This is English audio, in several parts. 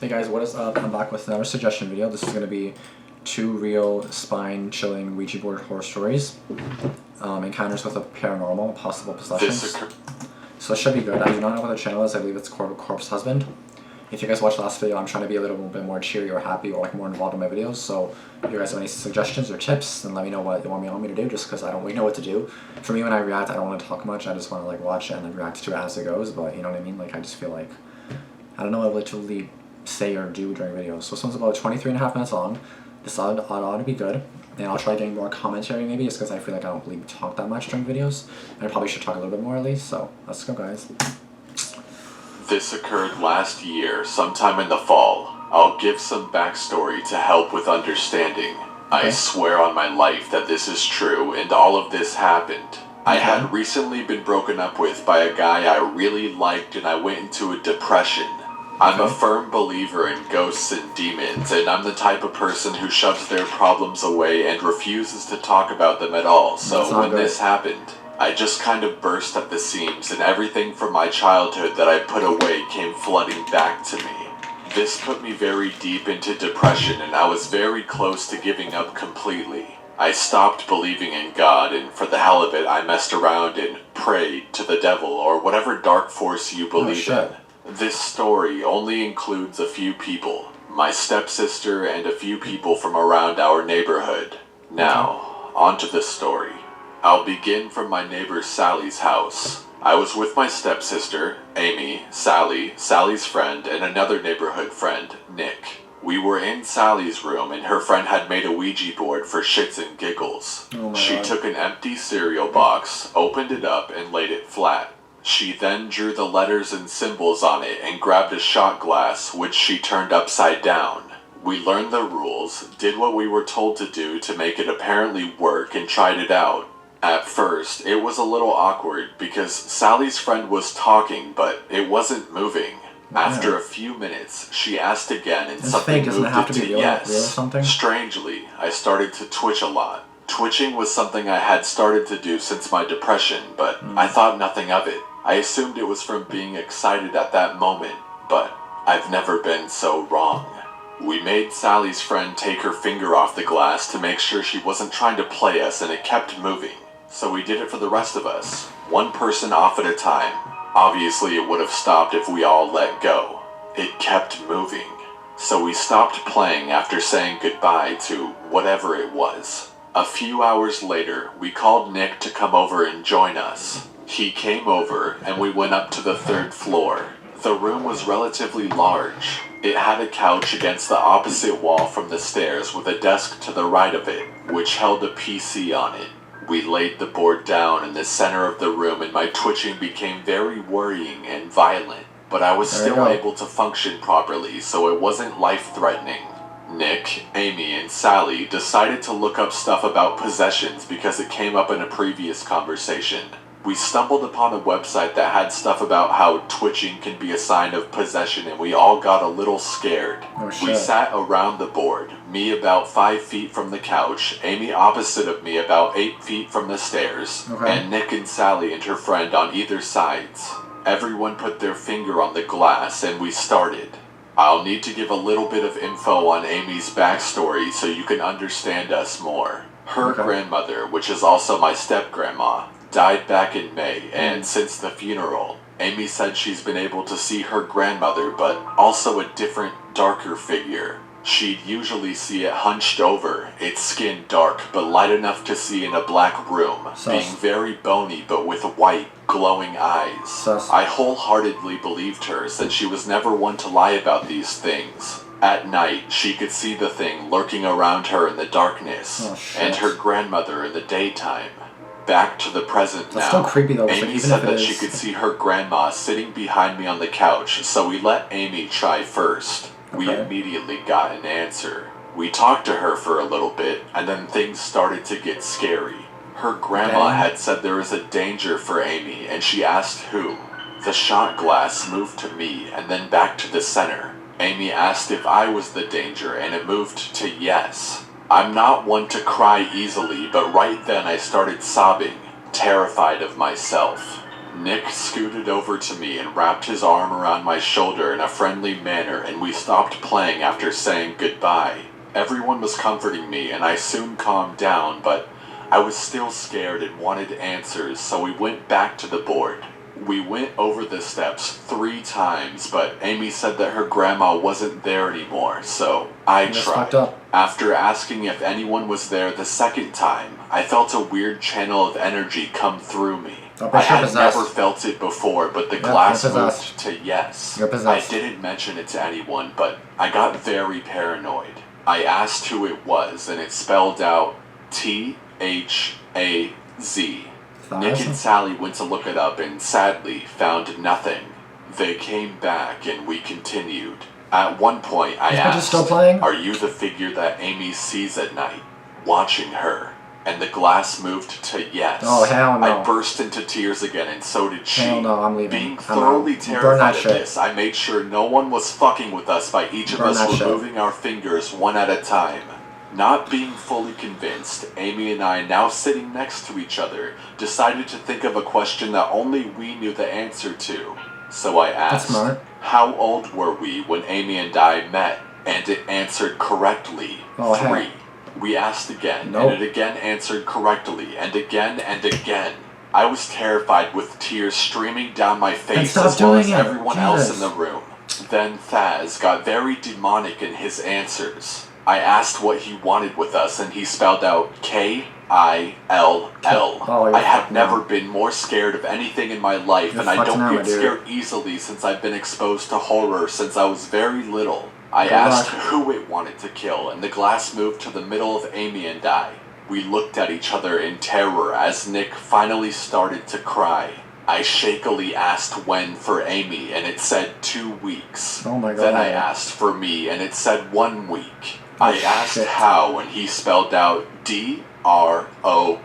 Hey guys, what is up? I'm back with another suggestion video. This is going to be 2 real spine-chilling Ouija board horror stories. Encounters with a paranormal, possible possessions. So it should be good. I do not know what the channel is. I believe it's Corpse Husband. If you guys watched the last video, I'm trying to be a little bit more cheery or happy or like more involved in my videos. So if you guys have any suggestions or tips, then let me know what you want me to do, just because I don't really know what to do. For me, when I react, I don't want to talk much. I just want to like watch it and then react to it as it goes. But you know what I mean? Like I just feel like I don't know what to really say or do during videos. So this one's about 23.5 minutes long. This ought to be good. And I'll try getting more commentary maybe, just because I feel like I don't really talk that much during videos. And I probably should talk a little bit more at least. So let's go, guys. This occurred last year, sometime in the fall. I'll give some backstory to help with understanding. Okay. I swear on my life that this is true, and all of this happened. I had recently been broken up with by a guy I really liked, and I went into a depression. I'm a firm believer in ghosts and demons, and I'm the type of person who shoves their problems away and refuses to talk about them at all. So when this happened, I just kind of burst at the seams, and everything from my childhood that I put away came flooding back to me. This put me very deep into depression, and I was very close to giving up completely. I stopped believing in God, and for the hell of it, I messed around and prayed to the devil or whatever dark force you believe in. This story only includes a few people, my stepsister and a few people from around our neighborhood. Now, on to the story. I'll begin from my neighbor Sally's house. I was with my stepsister, Amy, Sally, Sally's friend, and another neighborhood friend, Nick. We were in Sally's room, and her friend had made a Ouija board for shits and giggles. She took an empty cereal box, opened it up, and laid it flat. She then drew the letters and symbols on it and grabbed a shot glass, which she turned upside down. We learned the rules, did what we were told to do to make it apparently work, and tried it out. At first, it was a little awkward because Sally's friend was talking, but it wasn't moving. After a few minutes, she asked again, and something moved it to yes. Strangely, I started to twitch a lot. Twitching was something I had started to do since my depression, but I thought nothing of it. I assumed it was from being excited at that moment, but I've never been so wrong. We made Sally's friend take her finger off the glass to make sure she wasn't trying to play us, and it kept moving. So we did it for the rest of us, one person off at a time. Obviously it would have stopped if we all let go. It kept moving. So we stopped playing after saying goodbye to whatever it was. A few hours later, we called Nick to come over and join us. He came over, and we went up to the 3rd floor. The room was relatively large. It had a couch against the opposite wall from the stairs with a desk to the right of it, which held a PC on it. We laid the board down in the center of the room, and my twitching became very worrying and violent, but I was still able to function properly, so it wasn't life-threatening. Nick, Amy, and Sally decided to look up stuff about possessions because it came up in a previous conversation. We stumbled upon a website that had stuff about how twitching can be a sign of possession, and we all got a little scared. We sat around the board, me about 5 feet from the couch, Amy opposite of me about 8 feet from the stairs, and Nick and Sally and her friend on either sides. Everyone put their finger on the glass, and we started. I'll need to give a little bit of info on Amy's backstory so you can understand us more. Her grandmother, which is also my step-grandma, died back in May, and since the funeral, Amy said she's been able to see her grandmother, but also a different, darker figure. She'd usually see it hunched over, its skin dark but light enough to see in a black room, being very bony but with white, glowing eyes. I wholeheartedly believed her, since she was never one to lie about these things. At night, she could see the thing lurking around her in the darkness, and her grandmother in the daytime. Back to the present now. Still creepy though. Amy said that she could see her grandma sitting behind me on the couch, so we let Amy try first. We immediately got an answer. We talked to her for a little bit, and then things started to get scary. Her grandma had said there was a danger for Amy, and she asked who. The shot glass moved to me, and then back to the center. Amy asked if I was the danger, and it moved to yes. I'm not one to cry easily, but right then I started sobbing, terrified of myself. Nick scooted over to me and wrapped his arm around my shoulder in a friendly manner, and we stopped playing after saying goodbye. Everyone was comforting me, and I soon calmed down, but I was still scared and wanted answers, so we went back to the board. We went over the steps 3 times, but Amy said that her grandma wasn't there anymore, so I tried. After asking if anyone was there the second time, I felt a weird channel of energy come through me. I had never felt it before, but the glass moved to yes. I didn't mention it to anyone, but I got very paranoid. I asked who it was, and it spelled out T-H-A-Z. Nick and Sally went to look it up and sadly found nothing. They came back and we continued. At one point I asked, "Are you the figure that Amy sees at night? Watching her?" And the glass moved to yes. Oh, hell no. I burst into tears again, and so did she. Hell no, I'm leaving. Being thoroughly terrified of this, I made sure no one was fucking with us by each of us removing our fingers one at a time. Not being fully convinced, Amy and I, now sitting next to each other, decided to think of a question that only we knew the answer to. So I asked, how old were we when Amy and I met? And it answered correctly, 3. We asked again, and it again answered correctly, and again and again. I was terrified with tears streaming down my face as well as everyone else in the room. Then Thaz got very demonic in his answers. I asked what he wanted with us, and he spelled out K-I-L-L. I had never been more scared of anything in my life, and I don't get scared easily since I've been exposed to horror since I was very little. I asked who it wanted to kill, and the glass moved to the middle of Amy and I. We looked at each other in terror as Nick finally started to cry. I shakily asked when for Amy, and it said 2 weeks. Oh my God. Then I asked for me, and it said 1 week. I asked how, and he spelled out D-R-O-W-N.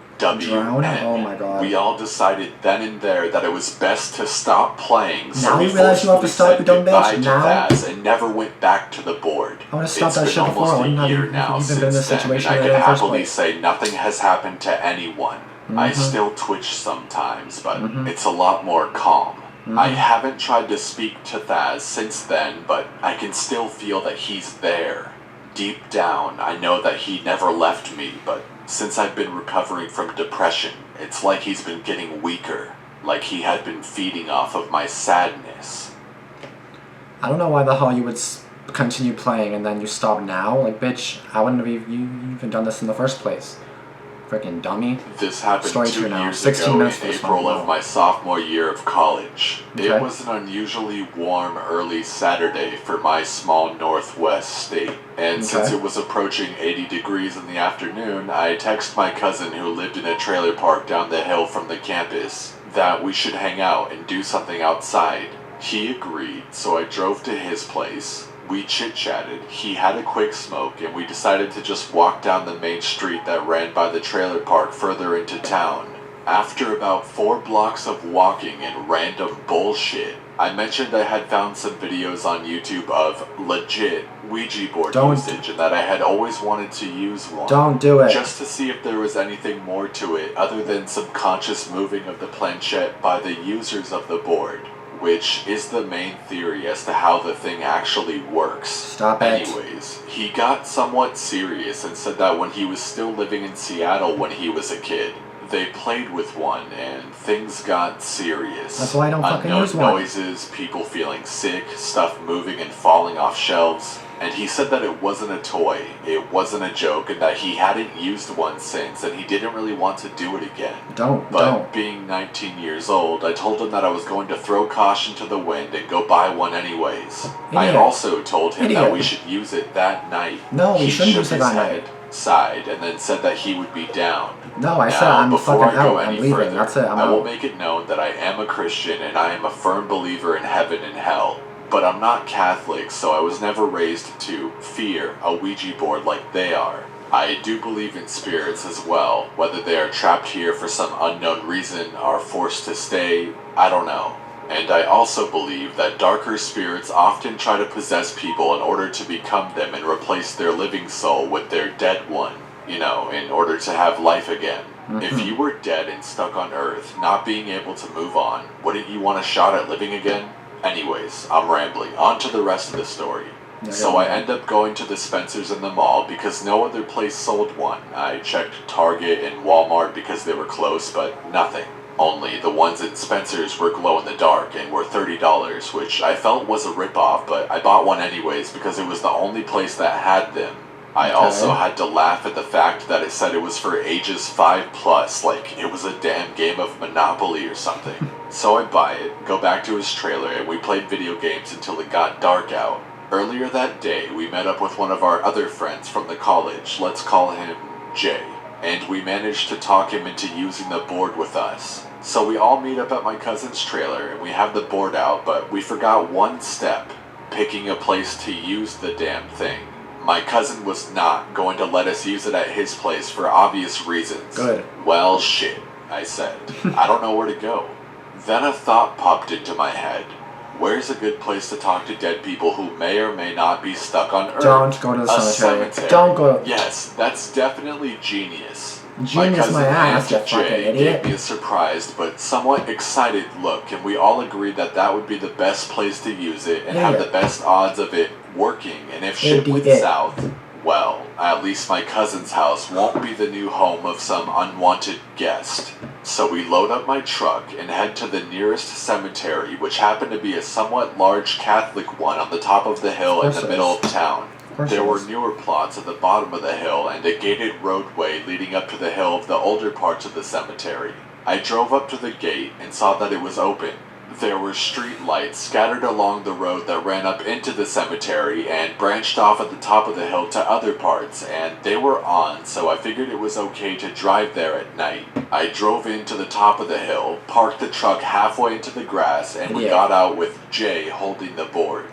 Oh my God. We all decided then and there that it was best to stop playing, so we realize you have to stop, you dumb bitch. Now? And never went back to the board. I would have stopped that shit before. I wouldn't have even been in this situation. I can happily say nothing has happened to anyone. I still twitch sometimes, but it's a lot more calm. I haven't tried to speak to Thaz since then, but I can still feel that he's there. Deep down, I know that he never left me, but since I've been recovering from depression, it's like he's been getting weaker, like he had been feeding off of my sadness. I don't know why the hell you would continue playing and then you stop now. Like, bitch, I wouldn't have even done this in the first place. Freaking dummy. This happened 2 years ago in April of my sophomore year of college. It was an unusually warm early Saturday for my small northwest state, and since it was approaching 80 degrees in the afternoon, I texted my cousin who lived in a trailer park down the hill from the campus that we should hang out and do something outside. He agreed, so I drove to his place. We chit-chatted, he had a quick smoke, and we decided to just walk down the main street that ran by the trailer park further into town. After about 4 blocks of walking and random bullshit, I mentioned I had found some videos on YouTube of legit Ouija board usage and that I had always wanted to use one. Don't do it. Just to see if there was anything more to it other than subconscious moving of the planchette by the users of the board. Which is the main theory as to how the thing actually works. Stop it. Anyways, he got somewhat serious and said that when he was still living in Seattle when he was a kid, they played with one and things got serious. That's why I don't fucking use one. Noises, people feeling sick, stuff moving and falling off shelves. And he said that it wasn't a toy, it wasn't a joke, and that he hadn't used one since, and he didn't really want to do it again. But being 19 years old, I told him that I was going to throw caution to the wind and go buy one anyways. I also told him that we should use it that night. No, we shouldn't use it that night. Sighed, and then said that he would be down. No, I said I'm fucking out, I'm leaving, that's it, I'm out. I will make it known that I am a Christian, and I am a firm believer in heaven and hell. But I'm not Catholic, so I was never raised to fear a Ouija board like they are. I do believe in spirits as well, whether they are trapped here for some unknown reason or forced to stay, I don't know. And I also believe that darker spirits often try to possess people in order to become them and replace their living soul with their dead one, you know, in order to have life again. If you were dead and stuck on Earth, not being able to move on, wouldn't you want a shot at living again? Anyways, I'm rambling. On to the rest of the story. So I end up going to the Spencer's in the mall because no other place sold one. I checked Target and Walmart because they were close, but nothing. Only the ones in Spencer's were glow in the dark and were $30, which I felt was a ripoff, but I bought one anyways because it was the only place that had them. I also had to laugh at the fact that it said it was for ages 5+, like it was a damn game of Monopoly or something. So I buy it, go back to his trailer, and we played video games until it got dark out. Earlier that day, we met up with one of our other friends from the college, let's call him Jay, and we managed to talk him into using the board with us. So we all meet up at my cousin's trailer, and we have the board out, but we forgot one step, picking a place to use the damn thing. My cousin was not going to let us use it at his place for obvious reasons. Good. Well, shit, I said. I don't know where to go. Then a thought popped into my head. Where's a good place to talk to dead people who may or may not be stuck on Earth? Don't go to the cemetery. Don't go. Yes, that's definitely genius. Genius my ass, you and fucking Jay idiot. gave me a surprised but somewhat excited look, and we all agreed that that would be the best place to use it and have the best odds of it working. And if shit went south, well, at least my cousin's house won't be the new home of some unwanted guest. So we load up my truck and head to the nearest cemetery, which happened to be a somewhat large Catholic one on the top of the hill in the middle of town. There were newer plots at the bottom of the hill and a gated roadway leading up to the hill of the older parts of the cemetery. I drove up to the gate and saw that it was open. There were street lights scattered along the road that ran up into the cemetery and branched off at the top of the hill to other parts, and they were on, so I figured it was okay to drive there at night. I drove into the top of the hill, parked the truck halfway into the grass, and we got out with Jay holding the board.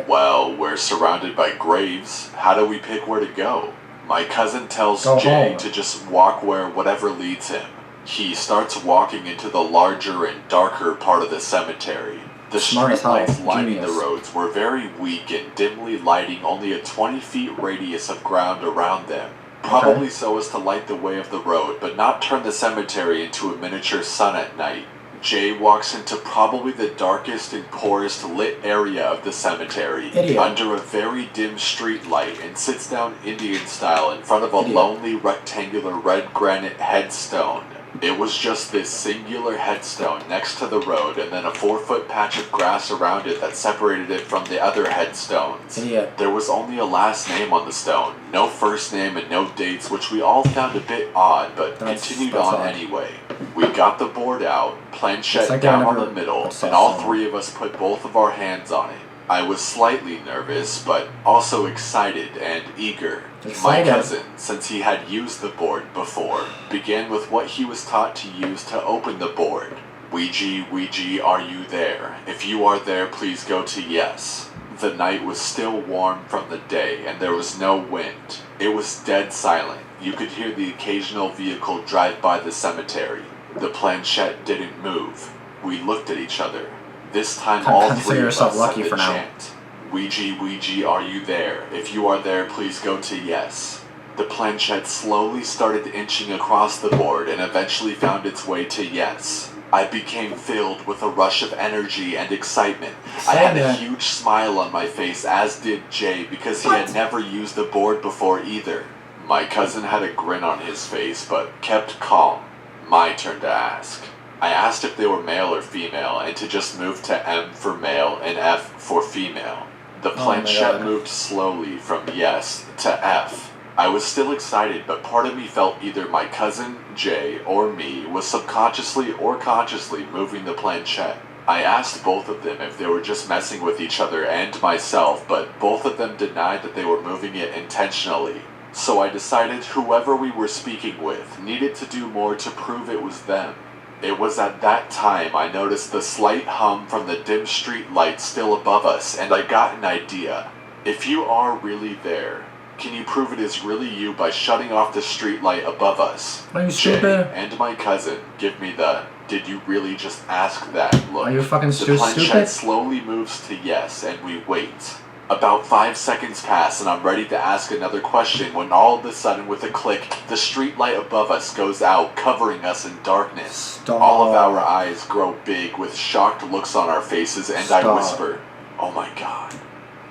Well, we're surrounded by graves. How do we pick where to go? My cousin tells Jay to just walk where whatever leads him. He starts walking into the larger and darker part of the cemetery. The street lights lining the roads were very weak and dimly lighting only a 20-feet radius of ground around them. Probably so as to light the way of the road, but not turn the cemetery into a miniature sun at night. Jay walks into probably the darkest and poorest lit area of the cemetery, under a very dim street light, and sits down Indian style in front of a lonely rectangular red granite headstone. It was just this singular headstone next to the road and then a 4-foot patch of grass around it that separated it from the other headstones. There was only a last name on the stone, no first name and no dates, which we all found a bit odd, but continued on anyway. We got the board out, planchette down on the middle, and all three of us put both of our hands on it. I was slightly nervous, but also excited and eager. My cousin, since he had used the board before, began with what he was taught to use to open the board. Ouija, Ouija, are you there? If you are there, please go to yes. The night was still warm from the day, and there was no wind. It was dead silent. You could hear the occasional vehicle drive by the cemetery. The planchette didn't move. We looked at each other. This time all three of us said the chant. Ouija, Ouija, are you there? If you are there, please go to yes. The planchette slowly started inching across the board and eventually found its way to yes. I became filled with a rush of energy and excitement. I had a huge smile on my face, as did Jay, because he had never used the board before either. My cousin had a grin on his face, but kept calm. My turn to ask. I asked if they were male or female, and to just move to M for male and F for female. The planchette moved slowly from yes to F. I was still excited, but part of me felt either my cousin, Jay, or me was subconsciously or consciously moving the planchette. I asked both of them if they were just messing with each other and myself, but both of them denied that they were moving it intentionally. So I decided whoever we were speaking with needed to do more to prove it was them. It was at that time I noticed the slight hum from the dim street light still above us, and I got an idea. If you are really there, can you prove it is really you by shutting off the street light above us? Are you Jay stupid? and my cousin give me the "did you really just ask that" look. Are you fucking The planchette stupid? slowly moves to yes, and we wait. About 5 seconds pass and I'm ready to ask another question when all of a sudden with a click, the street light above us goes out, covering us in darkness. Stop. All of our eyes grow big with shocked looks on our faces and Stop. I whisper, "Oh my god."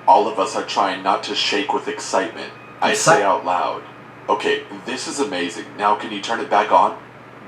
All of us are trying not to shake with excitement. I say out loud, "Okay, this is amazing. Now can you turn it back on?"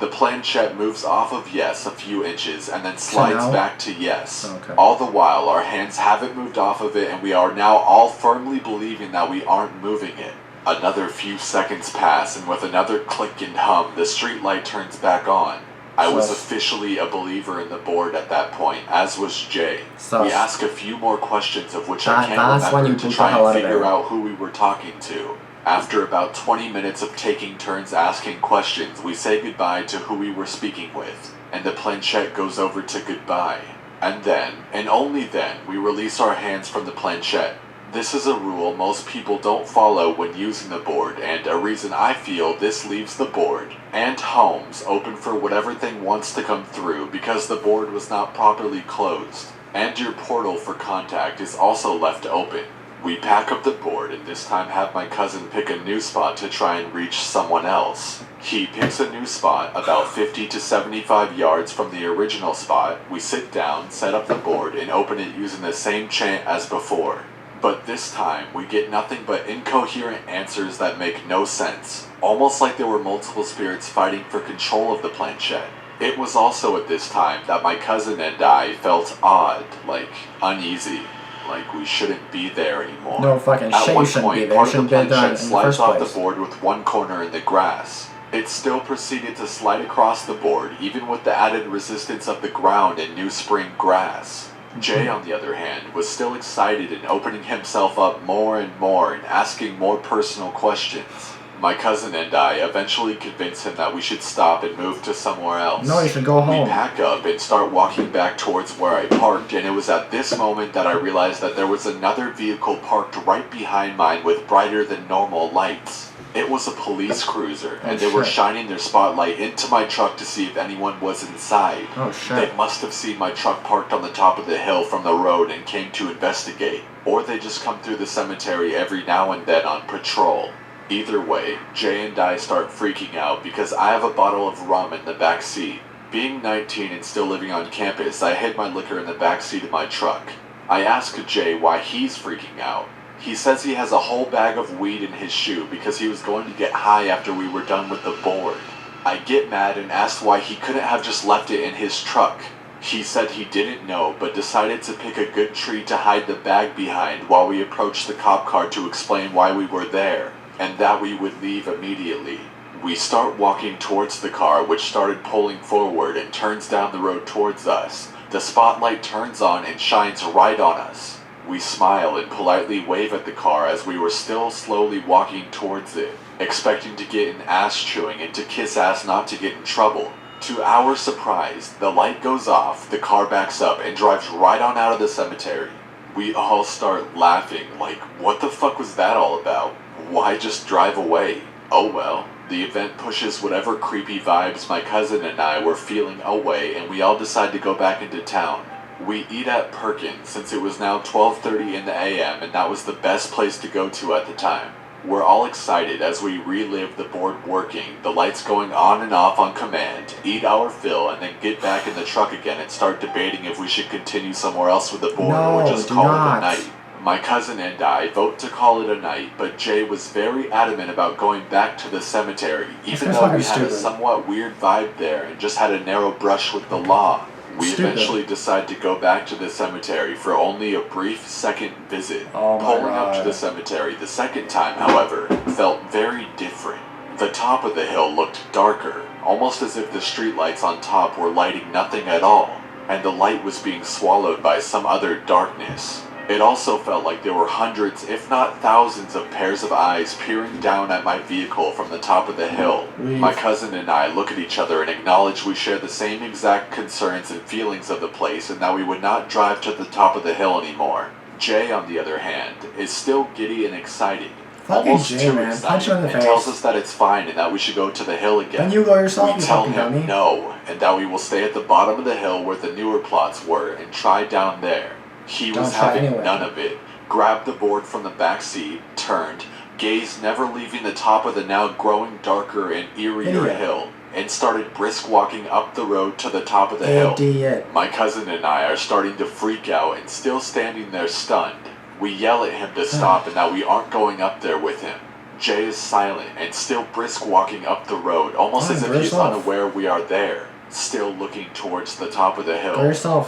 The planchette moves off of yes a few inches and then slides back to yes. Okay. All the while, our hands haven't moved off of it and we are now all firmly believing that we aren't moving it. Another few seconds pass and with another click and hum, the street light turns back on. I was officially a believer in the board at that point, as was Jay. We ask a few more questions of which I can't remember to try and figure out who we were talking to. After about 20 minutes of taking turns asking questions, we say goodbye to who we were speaking with, and the planchette goes over to goodbye. And then, and only then, we release our hands from the planchette. This is a rule most people don't follow when using the board, and a reason I feel this leaves the board and homes open for whatever thing wants to come through because the board was not properly closed, and your portal for contact is also left open. We pack up the board and this time have my cousin pick a new spot to try and reach someone else. He picks a new spot about 50 to 75 yards from the original spot. We sit down, set up the board, and open it using the same chant as before. But this time, we get nothing but incoherent answers that make no sense, almost like there were multiple spirits fighting for control of the planchette. It was also at this time that my cousin and I felt odd, like uneasy. Like we shouldn't be there anymore. No fucking shit, you shouldn't be there. Part You of the shouldn't be there in planchette the slides first off place. the board with one corner in the grass. It still proceeded to slide across the board, even with the added resistance of the ground and new spring grass. Jay, on the other hand, was still excited and opening himself up more and more and asking more personal questions. My cousin and I eventually convinced him that we should stop and move to somewhere else. No, you should go home. We pack up and start walking back towards where I parked, and it was at this moment that I realized that there was another vehicle parked right behind mine with brighter than normal lights. It was a police cruiser, and they were shining their spotlight into my truck to see if anyone was inside. Oh shit. They must have seen my truck parked on the top of the hill from the road and came to investigate, or they just come through the cemetery every now and then on patrol. Either way, Jay and I start freaking out because I have a bottle of rum in the back seat. Being 19 and still living on campus, I hid my liquor in the back seat of my truck. I ask Jay why he's freaking out. He says he has a whole bag of weed in his shoe because he was going to get high after we were done with the board. I get mad and ask why he couldn't have just left it in his truck. He said he didn't know, but decided to pick a good tree to hide the bag behind while we approached the cop car to explain why we were there, and that we would leave immediately. We start walking towards the car, which started pulling forward and turns down the road towards us. The spotlight turns on and shines right on us. We smile and politely wave at the car as we were still slowly walking towards it, expecting to get an ass chewing and to kiss ass not to get in trouble. To our surprise, the light goes off, the car backs up and drives right on out of the cemetery. We all start laughing, like, what the fuck was that all about? Why just drive away? Oh well. The event pushes whatever creepy vibes my cousin and I were feeling away, and we all decide to go back into town. We eat at Perkins since it was now 12:30 in the AM and that was the best place to go to at the time. We're all excited as we relive the board working, the lights going on and off on command, eat our fill, and then get back in the truck again and start debating if we should continue somewhere else with the board or just call it a night. My cousin and I vote to call it a night, but Jay was very adamant about going back to the cemetery, even though we had a somewhat weird vibe there and just had a narrow brush with the law. We eventually decide to go back to the cemetery for only a brief second visit. Pulling up to the cemetery the second time, however, felt very different. The top of the hill looked darker, almost as if the streetlights on top were lighting nothing at all, and the light was being swallowed by some other darkness. It also felt like there were hundreds, if not thousands, of pairs of eyes peering down at my vehicle from the top of the hill. My cousin and I look at each other and acknowledge we share the same exact concerns and feelings of the place and that we would not drive to the top of the hill anymore. Jay, on the other hand, is still giddy and excited. Almost Jay, man. Punch him in the face. Tells us that it's fine and that we should go to the hill again. Then you go yourself, we tell him no, and that we will stay at the bottom of the hill where the newer plots were and try down there. He was having none of it. grabbed the board from the back seat, turned, gaze never leaving the top of the now growing darker and eerier hill, and started brisk walking up the road to the top of the hill. My cousin and I are starting to freak out and still standing there stunned. We yell at him to stop and that we aren't going up there with him. Jay is silent and still brisk walking up the road, almost as if he's unaware we are there, still looking towards the top of the hill.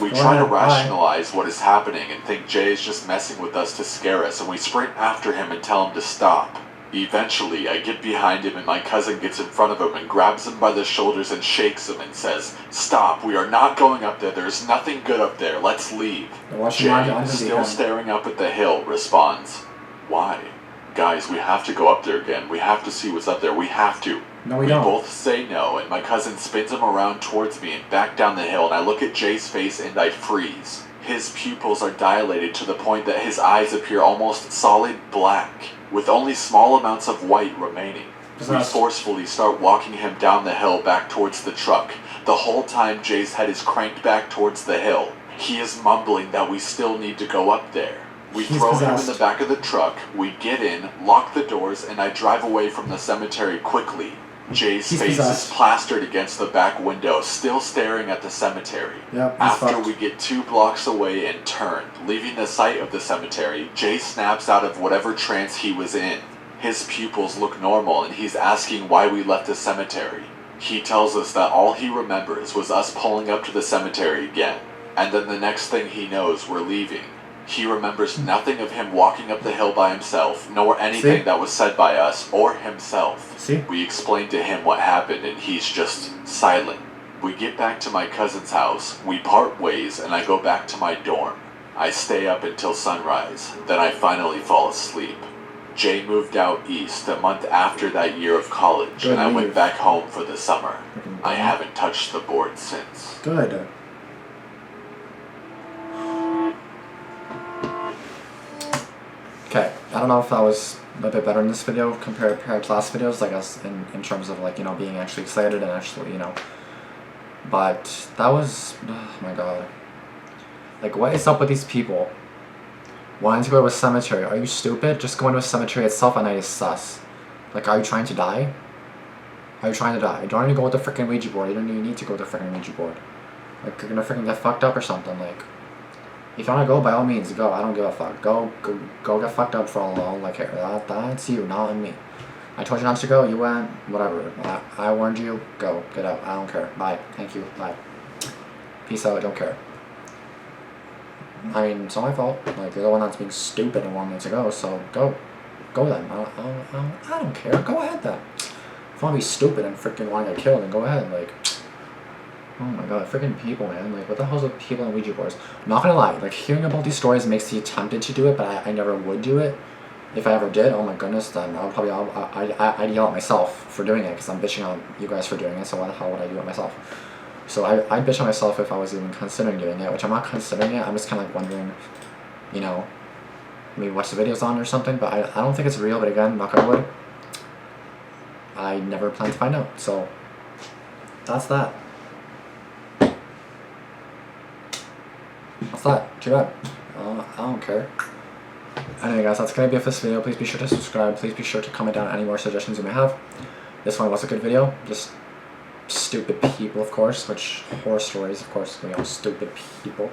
We try to rationalize what is happening and think Jay is just messing with us to scare us, and we sprint after him and tell him to stop. Eventually, I get behind him and my cousin gets in front of him and grabs him by the shoulders and shakes him and says, "Stop, we are not going up there, there's nothing good up there, let's leave." Jay, still staring up at the hill, responds, "Why? Guys, we have to go up there again, we have to see what's up there, we have to." No, we don't. Both say no, and my cousin spins him around towards me and back down the hill, and I look at Jay's face and I freeze. His pupils are dilated to the point that his eyes appear almost solid black, with only small amounts of white remaining. We forcefully start walking him down the hill back towards the truck. The whole time Jay's head is cranked back towards the hill. He is mumbling that we still need to go up there. We throw him in the back of the truck, we get in, lock the doors, and I drive away from the cemetery quickly. Jay's face is plastered against the back window, still staring at the cemetery. After we get 2 blocks away and turn, leaving the site of the cemetery, Jay snaps out of whatever trance he was in. His pupils look normal and he's asking why we left the cemetery. He tells us that all he remembers was us pulling up to the cemetery again, and then the next thing he knows, we're leaving. He remembers nothing of him walking up the hill by himself, nor anything that was said by us or himself. We explain to him what happened and he's just silent. We get back to my cousin's house, we part ways, and I go back to my dorm. I stay up until sunrise, then I finally fall asleep. Jay moved out east a month after that year of college, and I went back home for the summer. I haven't touched the board since. Good. Okay, I don't know if that was a bit better in this video compared to last videos, I guess, in terms of, like, you know, being actually excited and actually, you know, but that was, oh my god, like, what is up with these people wanting to go to a cemetery? Are you stupid? Just going to a cemetery itself at night is sus. Like, are you trying to die? Are you trying to die? You don't need to go with the freaking Ouija board. You don't even need to go with the freaking Ouija board. Like, you're gonna freaking get fucked up or something, like. If you want to go, by all means, go. I don't give a fuck. Go get fucked up for all like here. That's you, not me. I told you not to go, you went, whatever. I warned you, go. Get out. I don't care. Bye. Thank you. Bye. Peace out, I don't care. I mean, it's not my fault. Like, you're the one that's being stupid and wanting me to go, so go. Go then. I don't care. Go ahead then. If you want to be stupid and freaking want to get killed, then go ahead. Like, oh my god, freaking people, man. Like, what the hell's with people on Ouija boards? I'm not gonna lie, like, hearing about these stories makes you tempted to do it, but I never would do it. If I ever did, oh my goodness, then I would probably, I'd yell at myself for doing it, because I'm bitching on you guys for doing it, so why the hell would I do it myself? So I'd bitch on myself if I was even considering doing it, which I'm not considering it. I'm just kind of like wondering, you know, maybe watch the videos on or something, but I don't think it's real, but again, knock on wood, I never plan to find out, so that's that. What's that? Too bad. I don't care. Anyway guys, that's going to be it for this video. Please be sure to subscribe. Please be sure to comment down any more suggestions you may have. This one was a good video. Just stupid people, of course, which horror stories, of course, you know, stupid people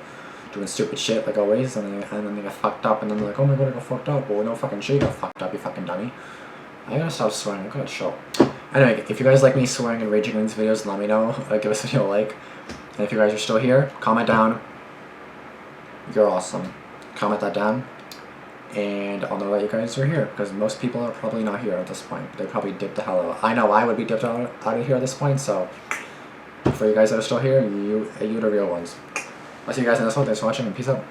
doing stupid shit like always, and then they get fucked up, and then they're like, oh my god, I got fucked up. Well, no fucking shit, you got fucked up, you fucking dummy. I gotta stop swearing. I'm gonna show. Anyway, if you guys like me swearing and raging in these videos, let me know. Give this video a like. And if you guys are still here, comment down. You're awesome. Comment that down, and I'll know that you guys are here, because most people are probably not here at this point. They probably dipped the hell out. I know I would be dipped out of here at this point, so for you guys that are still here, you the real ones. I'll see you guys in this one. Thanks for watching, and peace out.